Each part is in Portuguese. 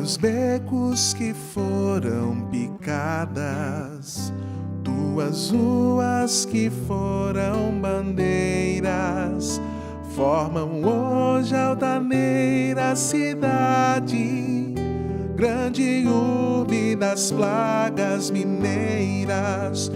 dos becos que foram picadas, tuas ruas que foram bandeiras, formam hoje a altaneira cidade, grande urbe das plagas mineiras.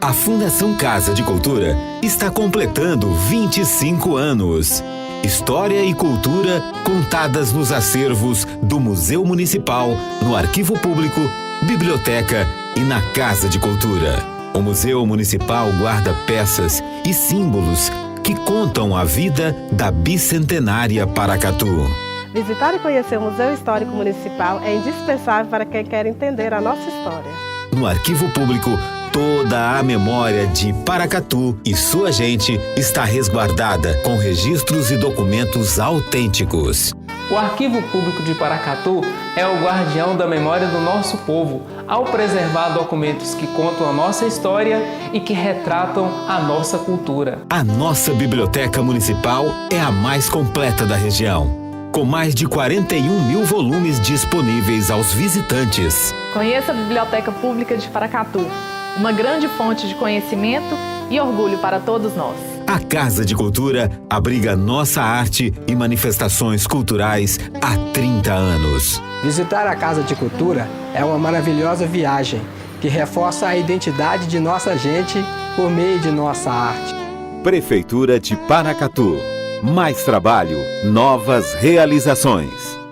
A Fundação Casa de Cultura está completando 25 anos. História e cultura contadas nos acervos do Museu Municipal, no Arquivo Público, Biblioteca e na Casa de Cultura. O Museu Municipal guarda peças e símbolos que contam a vida da bicentenária Paracatu. Visitar e conhecer o Museu Histórico Municipal é indispensável para quem quer entender a nossa história. No Arquivo Público, toda a memória de Paracatu e sua gente está resguardada com registros e documentos autênticos. O Arquivo Público de Paracatu é o guardião da memória do nosso povo, ao preservar documentos que contam a nossa história e que retratam a nossa cultura. A nossa Biblioteca Municipal é a mais completa da região, com mais de 41 mil volumes disponíveis aos visitantes. Conheça a Biblioteca Pública de Paracatu, uma grande fonte de conhecimento e orgulho para todos nós. A Casa de Cultura abriga nossa arte e manifestações culturais há 30 anos. Visitar a Casa de Cultura é uma maravilhosa viagem que reforça a identidade de nossa gente por meio de nossa arte. Prefeitura de Paracatu. Mais trabalho, novas realizações.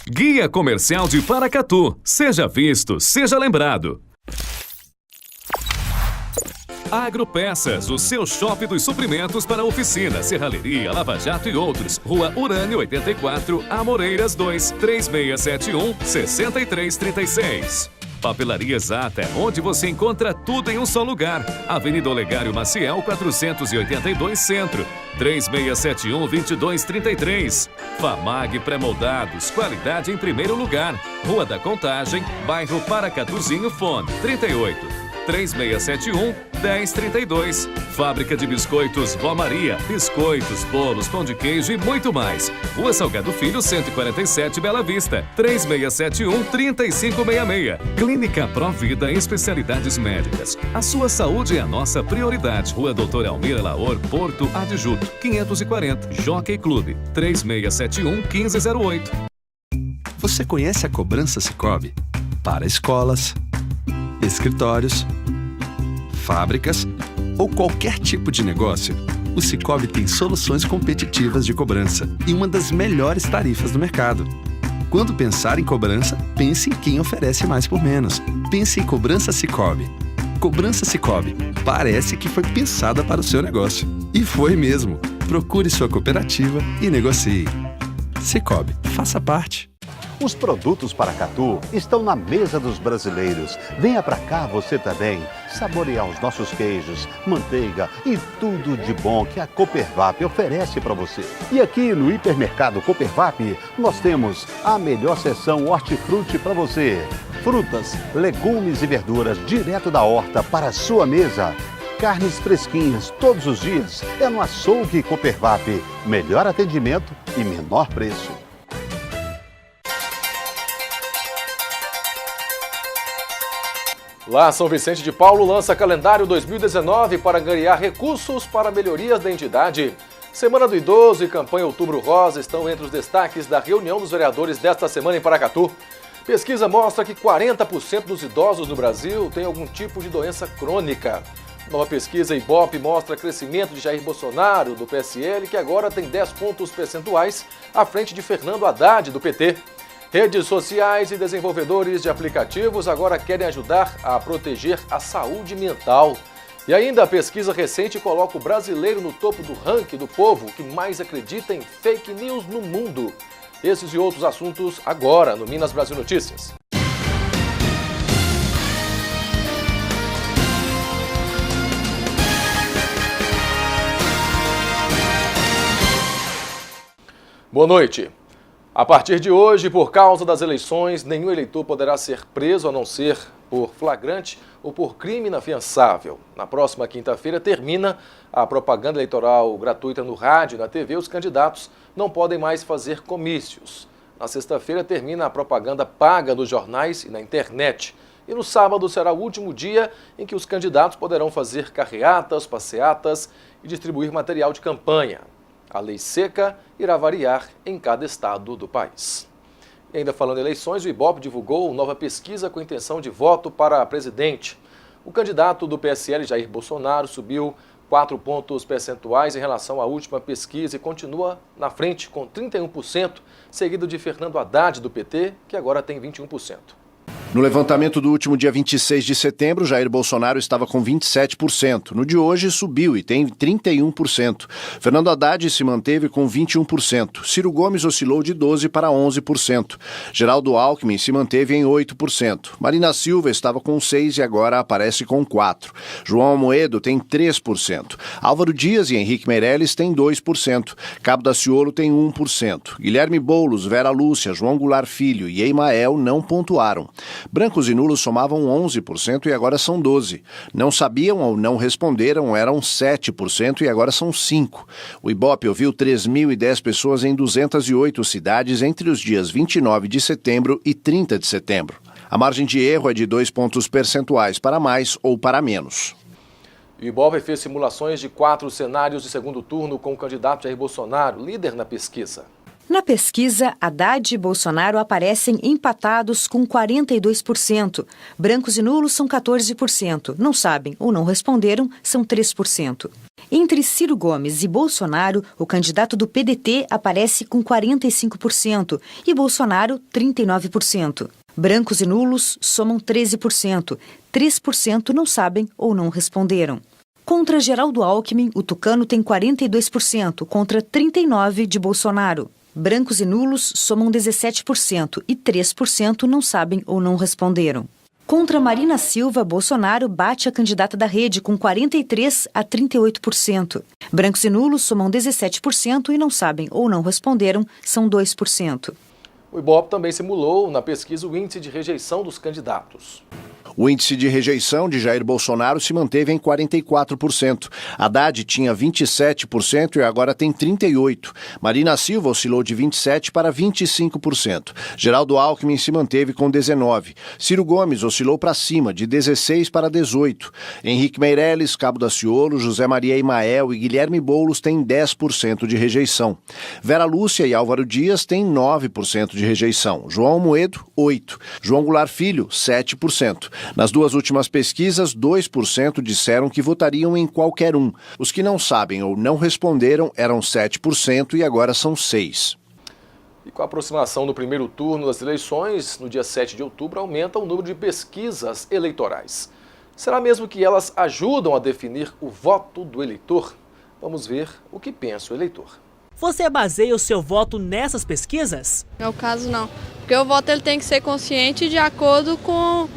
Guia Comercial de Paracatu. Seja visto, seja lembrado. Agropeças, o seu shopping dos suprimentos para oficina, serralheria, lava-jato e outros. Rua Urânio 84, Amoreiras 2, 3671-6336. Papelaria Exata, onde você encontra tudo em um só lugar. Avenida Olegário Maciel, 482 Centro, 3671-2233. Famag Pré-moldados, qualidade em primeiro lugar. Rua da Contagem, bairro Paracatuzinho, fone 38-3671-1032. Fábrica de Biscoitos Vó Maria, biscoitos, bolos, pão de queijo e muito mais. Rua Salgado Filho, 147, Bela Vista, 3671-3566. Clínica Provida, especialidades médicas. A sua saúde é a nossa prioridade. Rua Doutor Almir Laor, Porto Adjuto, 540, Jockey Clube, 3671-1508. Você conhece a cobrança Sicoob? Para escolas, escritórios, fábricas ou qualquer tipo de negócio, o Sicoob tem soluções competitivas de cobrança e uma das melhores tarifas do mercado. Quando pensar em cobrança, pense em quem oferece mais por menos. Pense em Cobrança Sicoob. Cobrança Sicoob. Parece que foi pensada para o seu negócio. E foi mesmo. Procure sua cooperativa e negocie. Sicoob, faça parte. Os produtos Paracatu estão na mesa dos brasileiros. Venha pra cá você também, saborear os nossos queijos, manteiga e tudo de bom que a Coopervap oferece para você. E aqui no Hipermercado Coopervap, nós temos a melhor seção hortifruti para você. Frutas, legumes e verduras direto da horta para a sua mesa. Carnes fresquinhas todos os dias. É no Açougue Coopervap. Melhor atendimento e menor preço. Lá, São Vicente de Paulo lança calendário 2019 para angariar recursos para melhorias da entidade. Semana do Idoso e campanha Outubro Rosa estão entre os destaques da reunião dos vereadores desta semana em Paracatu. Pesquisa mostra que 40% dos idosos no Brasil têm algum tipo de doença crônica. Nova pesquisa Ibope mostra crescimento de Jair Bolsonaro, do PSL, que agora tem 10 pontos percentuais à frente de Fernando Haddad, do PT. Redes sociais e desenvolvedores de aplicativos agora querem ajudar a proteger a saúde mental. E ainda a pesquisa recente coloca o brasileiro no topo do ranking do povo que mais acredita em fake news no mundo. Esses e outros assuntos agora no Minas Brasil Notícias. Boa noite. A partir de hoje, por causa das eleições, nenhum eleitor poderá ser preso a não ser por flagrante ou por crime inafiançável. Na próxima quinta-feira termina a propaganda eleitoral gratuita no rádio e na TV. Os candidatos não podem mais fazer comícios. Na sexta-feira termina a propaganda paga nos jornais e na internet. E no sábado será o último dia em que os candidatos poderão fazer carreatas, passeatas e distribuir material de campanha. A lei seca irá variar em cada estado do país. E ainda falando em eleições, o Ibope divulgou nova pesquisa com intenção de voto para presidente. O candidato do PSL, Jair Bolsonaro, subiu 4 pontos percentuais em relação à última pesquisa e continua na frente com 31%, seguido de Fernando Haddad, do PT, que agora tem 21%. No levantamento do último dia 26 de setembro, Jair Bolsonaro estava com 27%. No de hoje, subiu e tem 31%. Fernando Haddad se manteve com 21%. Ciro Gomes oscilou de 12% para 11%. Geraldo Alckmin se manteve em 8%. Marina Silva estava com 6% e agora aparece com 4%. João Amoedo tem 3%. Álvaro Dias e Henrique Meirelles têm 2%. Cabo Daciolo tem 1%. Guilherme Boulos, Vera Lúcia, João Goulart Filho e Emael não pontuaram. Brancos e nulos somavam 11% e agora são 12%. Não sabiam ou não responderam eram 7% e agora são 5%. O Ibope ouviu 3.010 pessoas em 208 cidades entre os dias 29 de setembro e 30 de setembro. A margem de erro é de 2 pontos percentuais para mais ou para menos. O Ibope fez simulações de 4 cenários de segundo turno com o candidato Jair Bolsonaro, líder na pesquisa. Na pesquisa, Haddad e Bolsonaro aparecem empatados com 42%. Brancos e nulos são 14%. Não sabem ou não responderam são 3%. Entre Ciro Gomes e Bolsonaro, o candidato do PDT aparece com 45% e Bolsonaro 39%. Brancos e nulos somam 13%. 3% não sabem ou não responderam. Contra Geraldo Alckmin, o tucano tem 42% contra 39% de Bolsonaro. Brancos e nulos somam 17% e 3% não sabem ou não responderam. Contra Marina Silva, Bolsonaro bate a candidata da Rede com 43% a 38%. Brancos e nulos somam 17% e não sabem ou não responderam, são 2%. O Ibope também simulou na pesquisa o índice de rejeição dos candidatos. O índice de rejeição de Jair Bolsonaro se manteve em 44%. Haddad tinha 27% e agora tem 38%. Marina Silva oscilou de 27% para 25%. Geraldo Alckmin se manteve com 19%. Ciro Gomes oscilou para cima, de 16% para 18%. Henrique Meirelles, Cabo Daciolo, José Maria Emael e Guilherme Boulos têm 10% de rejeição. Vera Lúcia e Álvaro Dias têm 9% de rejeição. João Amoedo, 8%. João Goulart Filho, 7%. Nas duas últimas pesquisas, 2% disseram que votariam em qualquer um. Os que não sabem ou não responderam eram 7% e agora são 6%. E com a aproximação do primeiro turno das eleições, no dia 7 de outubro, aumenta o número de pesquisas eleitorais. Será mesmo que elas ajudam a definir o voto do eleitor? Vamos ver o que pensa o eleitor. Você baseia o seu voto nessas pesquisas? No meu caso, não. Porque o voto ele tem que ser consciente de acordo com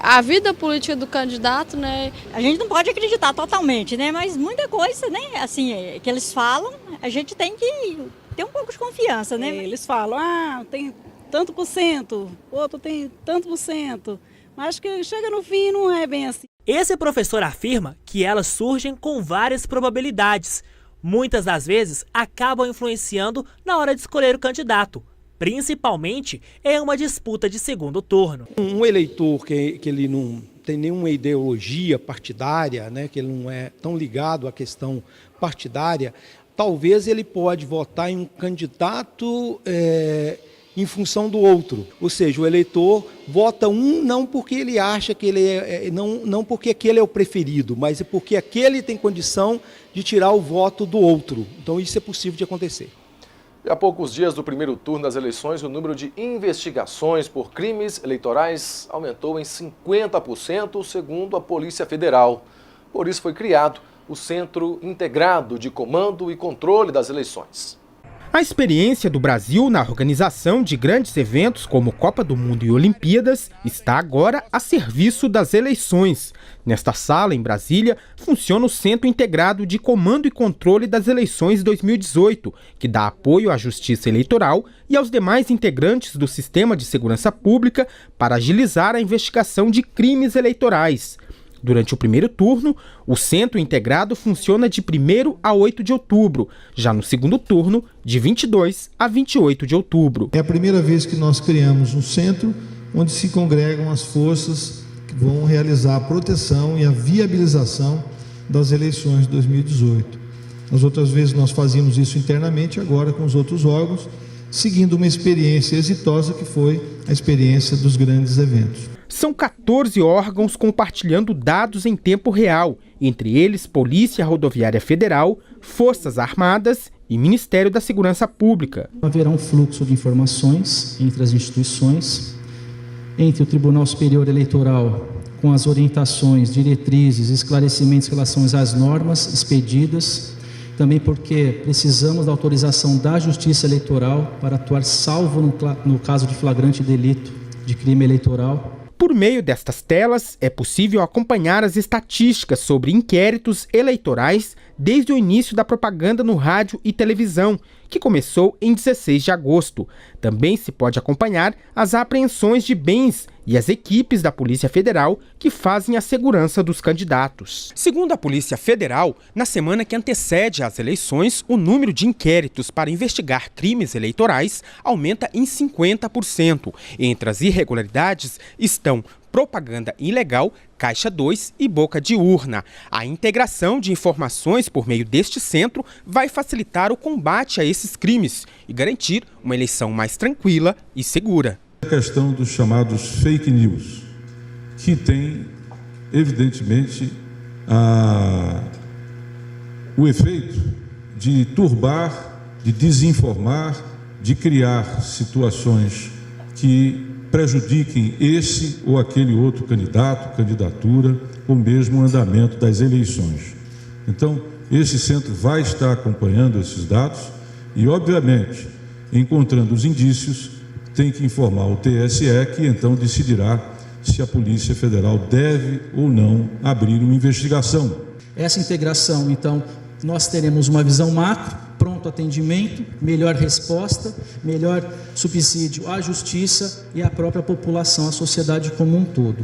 a vida política do candidato, né? A gente não pode acreditar totalmente, né? Mas muita coisa, né? Assim, que eles falam, a gente tem que ter um pouco de confiança, né? Eles falam, tem tanto por cento, outro tem tanto por cento. Mas que chega no fim não é bem assim. Esse professor afirma que elas surgem com várias probabilidades. Muitas das vezes acabam influenciando na hora de escolher o candidato. Principalmente em uma disputa de segundo turno. Um eleitor que ele não tem nenhuma ideologia partidária, né, que ele não é tão ligado à questão partidária, talvez ele pode votar em um candidato em função do outro. Ou seja, o eleitor vota um não porque ele acha que ele não porque aquele é o preferido, mas é porque aquele tem condição de tirar o voto do outro. Então isso é possível de acontecer. E há poucos dias do primeiro turno das eleições, o número de investigações por crimes eleitorais aumentou em 50%, segundo a Polícia Federal. Por isso foi criado o Centro Integrado de Comando e Controle das Eleições. A experiência do Brasil na organização de grandes eventos como Copa do Mundo e Olimpíadas está agora a serviço das eleições. Nesta sala, em Brasília, funciona o Centro Integrado de Comando e Controle das Eleições 2018, que dá apoio à Justiça Eleitoral e aos demais integrantes do Sistema de Segurança Pública para agilizar a investigação de crimes eleitorais. Durante o primeiro turno, o centro integrado funciona de 1º a 8 de outubro, já no segundo turno, de 22 a 28 de outubro. É a primeira vez que nós criamos um centro onde se congregam as forças que vão realizar a proteção e a viabilização das eleições de 2018. Nas outras vezes nós fazíamos isso internamente, agora com os outros órgãos, seguindo uma experiência exitosa que foi a experiência dos grandes eventos. São 14 órgãos compartilhando dados em tempo real, entre eles Polícia Rodoviária Federal, Forças Armadas e Ministério da Segurança Pública. Haverá um fluxo de informações entre as instituições, entre o Tribunal Superior Eleitoral, com as orientações, diretrizes, esclarecimentos em relação às normas expedidas, também porque precisamos da autorização da Justiça Eleitoral para atuar salvo no caso de flagrante delito de crime eleitoral. Por meio destas telas, é possível acompanhar as estatísticas sobre inquéritos eleitorais desde o início da propaganda no rádio e televisão, que começou em 16 de agosto. Também se pode acompanhar as apreensões de bens e as equipes da Polícia Federal que fazem a segurança dos candidatos. Segundo a Polícia Federal, na semana que antecede às eleições, o número de inquéritos para investigar crimes eleitorais aumenta em 50%. Entre as irregularidades estão propaganda ilegal, caixa 2 e boca de urna. A integração de informações por meio deste centro vai facilitar o combate a esses crimes e garantir uma eleição mais tranquila e segura. A questão dos chamados fake news, que tem, evidentemente, o efeito de turbar, de desinformar, de criar situações que prejudiquem esse ou aquele outro candidato, candidatura, ou mesmo o andamento das eleições. Então, esse centro vai estar acompanhando esses dados e, obviamente, encontrando os indícios, tem que informar o TSE, que então decidirá se a Polícia Federal deve ou não abrir uma investigação. Essa integração, então, nós teremos uma visão macro, pronto atendimento, melhor resposta, melhor subsídio à justiça e à própria população, à sociedade como um todo.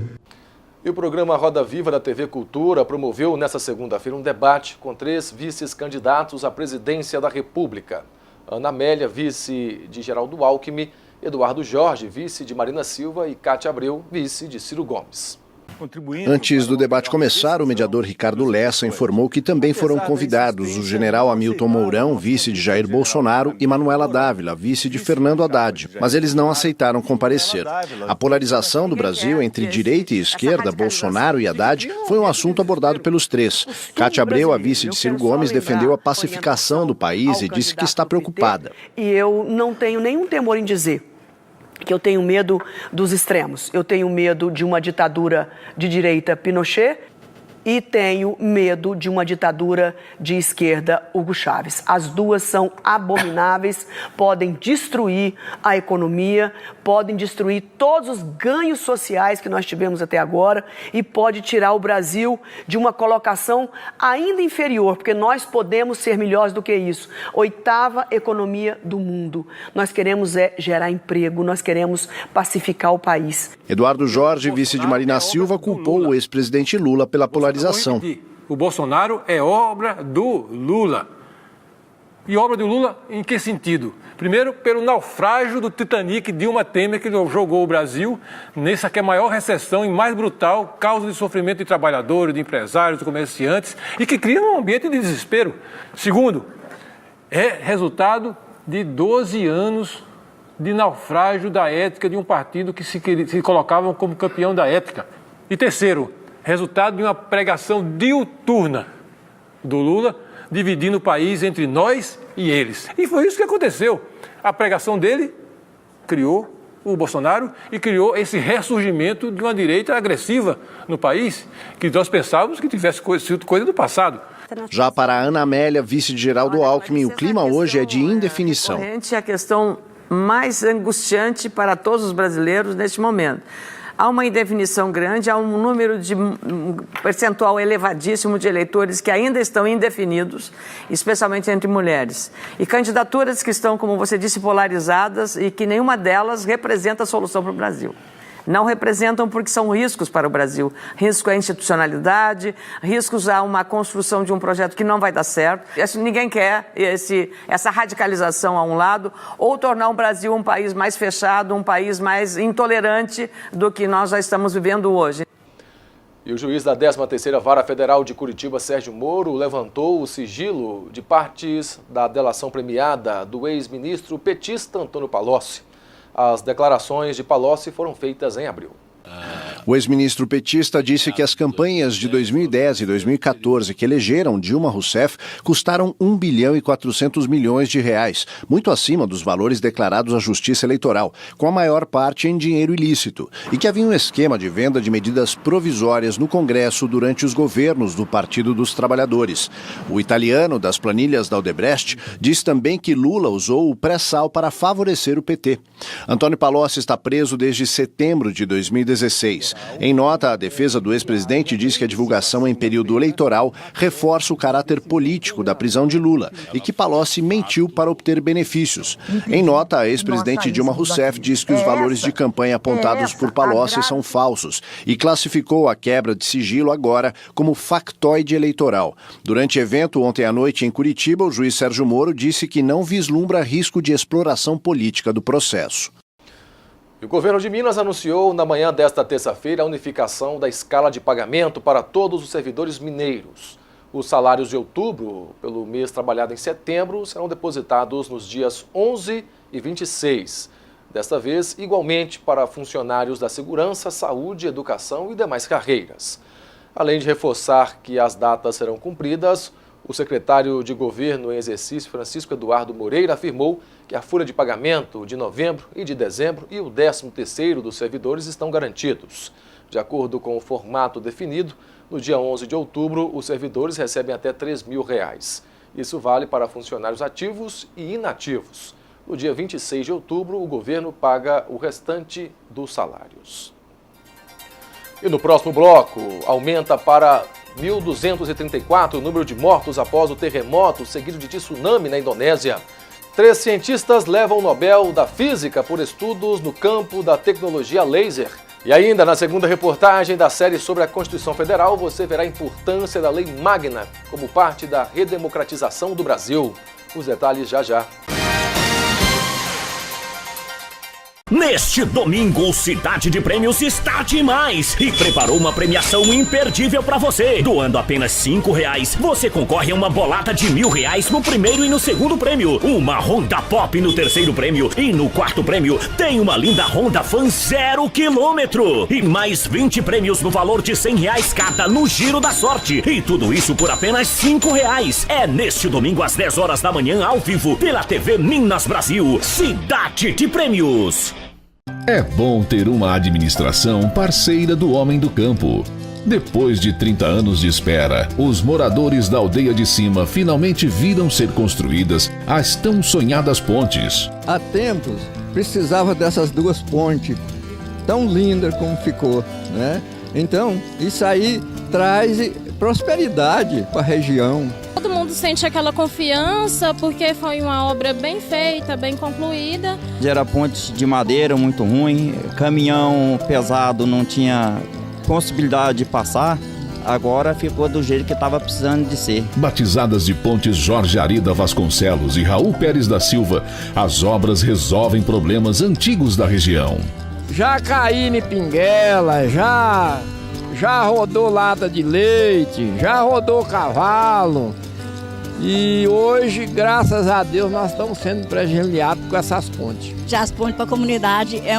E o programa Roda Viva da TV Cultura promoveu nesta segunda-feira um debate com 3 vices-candidatos à presidência da República. Ana Amélia, vice de Geraldo Alckmin, Eduardo Jorge, vice de Marina Silva e Cátia Abreu, vice de Ciro Gomes. Antes do debate começar, o mediador Ricardo Lessa informou que também foram convidados o general Hamilton Mourão, vice de Jair Bolsonaro, e Manuela Dávila, vice de Fernando Haddad, mas eles não aceitaram comparecer. A polarização do Brasil entre direita e esquerda, Bolsonaro e Haddad, foi um assunto abordado pelos 3. Cátia Abreu, a vice de Ciro Gomes, defendeu a pacificação do país e disse que está preocupada. E eu não tenho nenhum temor em dizer que eu tenho medo dos extremos. Eu tenho medo de uma ditadura de direita Pinochet e tenho medo de uma ditadura de esquerda Hugo Chávez. As duas são abomináveis, podem destruir a economia, podem destruir todos os ganhos sociais que nós tivemos até agora e pode tirar o Brasil de uma colocação ainda inferior, porque nós podemos ser melhores do que isso. 8ª economia do mundo. Nós queremos gerar emprego, nós queremos pacificar o país. Eduardo Jorge, vice de Marina Silva, culpou o ex-presidente Lula pela polarização. O Bolsonaro é obra do Lula. E obra do Lula em que sentido? Primeiro, pelo naufrágio do Titanic Dilma Temer, que jogou o Brasil nessa que é a maior recessão e mais brutal causa de sofrimento de trabalhadores, de empresários, de comerciantes e que cria um ambiente de desespero. Segundo, é resultado de 12 anos de naufrágio da ética de um partido que se colocavam como campeão da ética. E terceiro, resultado de uma pregação diuturna do Lula, dividindo o país entre nós e eles. E foi isso que aconteceu. A pregação dele criou o Bolsonaro e criou esse ressurgimento de uma direita agressiva no país, que nós pensávamos que tivesse sido coisa do passado. Já para a Ana Amélia, vice de Geraldo Alckmin, o clima hoje é de indefinição. É a questão mais angustiante para todos os brasileiros neste momento. Há uma indefinição grande, há um número de um percentual elevadíssimo de eleitores que ainda estão indefinidos, especialmente entre mulheres. E candidaturas que estão, como você disse, polarizadas e que nenhuma delas representa a solução para o Brasil. Não representam porque são riscos para o Brasil. Risco à institucionalidade, riscos a uma construção de um projeto que não vai dar certo. Ninguém quer essa radicalização a um lado ou tornar o Brasil um país mais fechado, um país mais intolerante do que nós já estamos vivendo hoje. E o juiz da 13ª Vara Federal de Curitiba, Sérgio Moro, levantou o sigilo de partes da delação premiada do ex-ministro petista Antônio Palocci. As declarações de Palocci foram feitas em abril. O ex-ministro petista disse que as campanhas de 2010 e 2014 que elegeram Dilma Rousseff custaram 1 bilhão e 400 milhões de reais, muito acima dos valores declarados à Justiça Eleitoral, com a maior parte em dinheiro ilícito, e que havia um esquema de venda de medidas provisórias no Congresso durante os governos do Partido dos Trabalhadores. O italiano das planilhas da Odebrecht diz também que Lula usou o pré-sal para favorecer o PT. Antônio Palocci está preso desde setembro de 2016. Em nota, a defesa do ex-presidente diz que a divulgação em período eleitoral reforça o caráter político da prisão de Lula e que Palocci mentiu para obter benefícios. Em nota, a ex-presidente Dilma Rousseff diz que os valores de campanha apontados por Palocci são falsos e classificou a quebra de sigilo agora como factoide eleitoral. Durante evento ontem à noite em Curitiba, o juiz Sérgio Moro disse que não vislumbra risco de exploração política do processo. O governo de Minas anunciou na manhã desta terça-feira a unificação da escala de pagamento para todos os servidores mineiros. Os salários de outubro, pelo mês trabalhado em setembro, serão depositados nos dias 11 e 26. Desta vez, igualmente para funcionários da segurança, saúde, educação e demais carreiras. Além de reforçar que as datas serão cumpridas, o secretário de Governo em exercício, Francisco Eduardo Moreira, afirmou que a folha de pagamento de novembro e de dezembro e o 13º dos servidores estão garantidos. De acordo com o formato definido, no dia 11 de outubro, os servidores recebem até R$ 3.000. Isso vale para funcionários ativos e inativos. No dia 26 de outubro, o governo paga o restante dos salários. E no próximo bloco, aumenta para 1.234 o número de mortos após o terremoto seguido de tsunami na Indonésia. 3 cientistas levam o Nobel da Física por estudos no campo da tecnologia laser. E ainda na segunda reportagem da série sobre a Constituição Federal, você verá a importância da Lei Magna como parte da redemocratização do Brasil. Os detalhes já já. Neste domingo, Cidade de Prêmios está demais e preparou uma premiação imperdível para você. Doando apenas R$5, você concorre a uma bolada de R$1.000 no primeiro e no segundo prêmio, uma Honda Pop no terceiro prêmio e no quarto prêmio tem uma linda Honda Fan 0 km e mais 20 prêmios no valor de R$100 cada no Giro da Sorte. E tudo isso por apenas R$5. É neste domingo às 10 horas da manhã ao vivo pela TV Minas Brasil. Cidade de Prêmios. É bom ter uma administração parceira do homem do campo. Depois de 30 anos de espera, os moradores da aldeia de cima finalmente viram ser construídas as tão sonhadas pontes. Há tempos precisava dessas 2 pontes, tão lindas como ficou, né? Então, isso aí traz prosperidade para a região. Todo mundo sente aquela confiança porque foi uma obra bem feita, bem concluída. Era ponte de madeira muito ruim, caminhão pesado não tinha possibilidade de passar. Agora ficou do jeito que estava precisando de ser. Batizadas de pontes Jorge Arida Vasconcelos e Raul Pérez da Silva, as obras resolvem problemas antigos da região. Já caí em pinguela, já rodou lata de leite, já rodou cavalo. E hoje, graças a Deus, nós estamos sendo privilegiados com essas pontes. Já as pontes para a comunidade é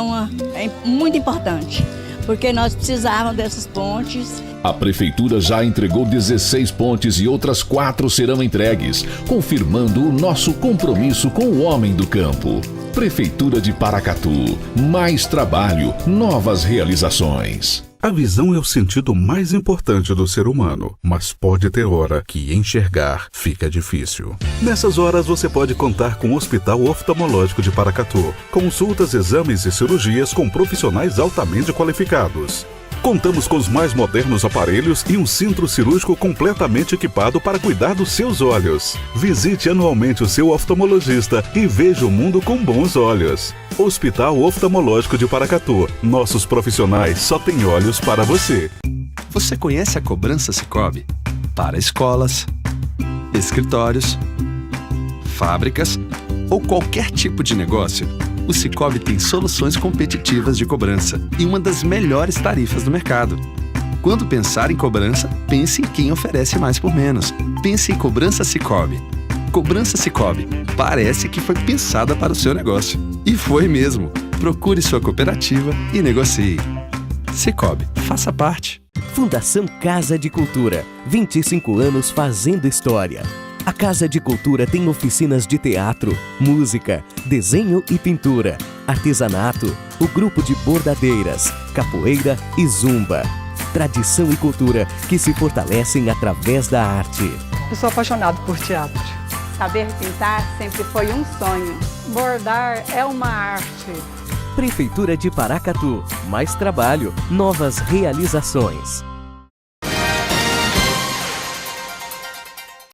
muito importante, porque nós precisávamos dessas pontes. A prefeitura já entregou 16 pontes e outras 4 serão entregues, confirmando o nosso compromisso com o homem do campo. Prefeitura de Paracatu, mais trabalho, novas realizações. A visão é o sentido mais importante do ser humano, mas pode ter hora que enxergar fica difícil. Nessas horas você pode contar com o Hospital Oftalmológico de Paracatu. Consultas, exames e cirurgias com profissionais altamente qualificados. Contamos com os mais modernos aparelhos e um centro cirúrgico completamente equipado para cuidar dos seus olhos. Visite anualmente o seu oftalmologista e veja o mundo com bons olhos. Hospital Oftalmológico de Paracatu. Nossos profissionais só têm olhos para você. Você conhece a cobrança Sicoob? Para escolas, escritórios, fábricas ou qualquer tipo de negócio, o Sicoob tem soluções competitivas de cobrança e uma das melhores tarifas do mercado. Quando pensar em cobrança, pense em quem oferece mais por menos. Pense em Cobrança Sicoob. Cobrança Sicoob. Parece que foi pensada para o seu negócio. E foi mesmo. Procure sua cooperativa e negocie. Sicoob, faça parte. Fundação Casa de Cultura. 25 anos fazendo história. A Casa de Cultura tem oficinas de teatro, música, desenho e pintura, artesanato, o grupo de bordadeiras, capoeira e zumba. Tradição e cultura que se fortalecem através da arte. Eu sou apaixonado por teatro. Saber pintar sempre foi um sonho. Bordar é uma arte. Prefeitura de Paracatu. Mais trabalho, novas realizações.